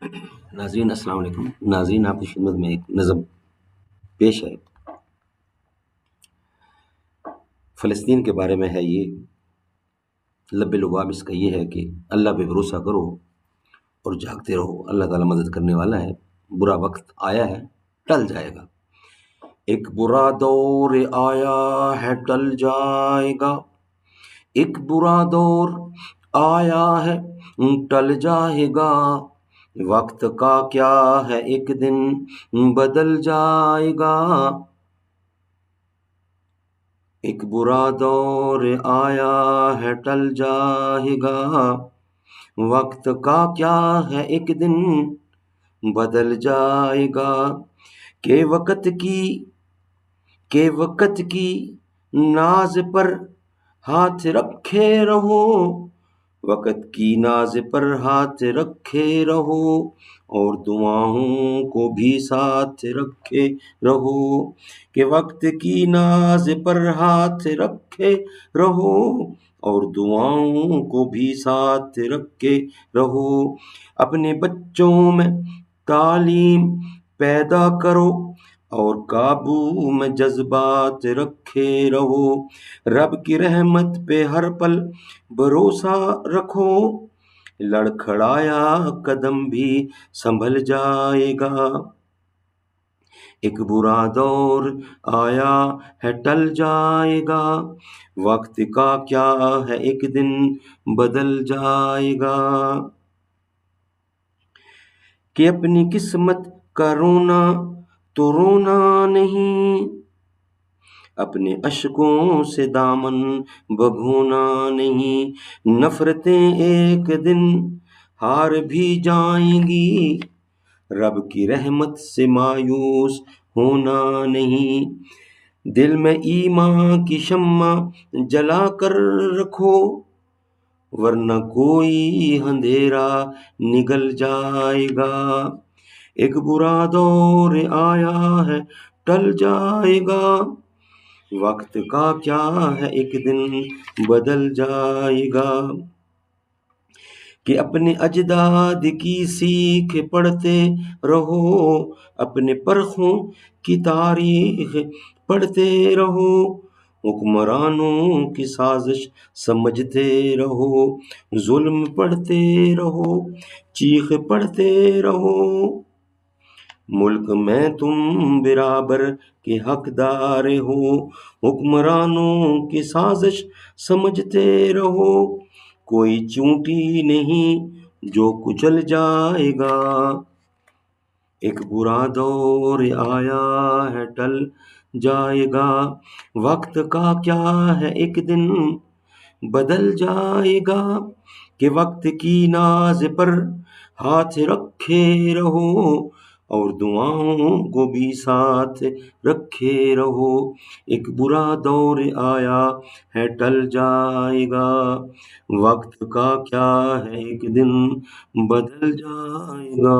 ناظرین السلام علیکم۔ ناظرین آپ کی خدمت میں ایک نظم پیش ہے، فلسطین کے بارے میں ہے۔ یہ لب لباب اس کا یہ ہے کہ اللہ پہ بھروسہ کرو اور جاگتے رہو، اللہ تعالیٰ مدد کرنے والا ہے، برا وقت آیا ہے ٹل جائے گا۔ ایک برا دور آیا ہے ٹل جائے گا، ایک برا دور آیا ہے ٹل جائے گا، وقت کا کیا ہے ایک دن بدل جائے گا۔ ایک برا دور آیا ہے ٹل جائے گا، وقت کا کیا ہے ایک دن بدل جائے گا، کہ وقت کی ناز پر ہاتھ رکھے رہو، وقت کی ناز پر ہاتھ رکھے رہو، اور دعاؤں کو بھی ساتھ رکھے رہو، کہ وقت کی ناز پر ہاتھ رکھے رہو اور دعاؤں کو بھی ساتھ رکھے رہو۔ اپنے بچوں میں تعلیم پیدا کرو اور قابو میں جذبات رکھے رہو، رب کی رحمت پہ ہر پل بھروسہ رکھو، لڑکھڑایا قدم بھی سنبھل جائے گا۔ ایک برا دور آیا ہے ٹل جائے گا، وقت کا کیا ہے ایک دن بدل جائے گا، کہ اپنی قسمت کا رونا تو رونا نہیں، اپنے اشکوں سے دامن بھگونا نہیں، نفرتیں ایک دن ہار بھی جائیں گی، رب کی رحمت سے مایوس ہونا نہیں، دل میں ایمان کی شمع جلا کر رکھو، ورنہ کوئی اندھیرا نگل جائے گا۔ ایک برا دور آیا ہے ٹل جائے گا، وقت کا کیا ہے ایک دن بدل جائے گا، کہ اپنے اجداد کی سیکھ پڑھتے رہو، اپنے پرخوں کی تاریخ پڑھتے رہو، حکمرانوں کی سازش سمجھتے رہو، ظلم پڑھتے رہو، چیخ پڑھتے رہو، ملک میں تم برابر کے حقدار ہو، حکمرانوں کی سازش سمجھتے رہو، کوئی چونٹی نہیں جو کچل جائے گا۔ ایک برا دور آیا ہے ٹل جائے گا، وقت کا کیا ہے ایک دن بدل جائے گا، کہ وقت کی ناز پر ہاتھ رکھے رہو اور دعاؤں کو بھی ساتھ رکھے رہو۔ ایک برا دور آیا ہے ٹل جائے گا، وقت کا کیا ہے ایک دن بدل جائے گا۔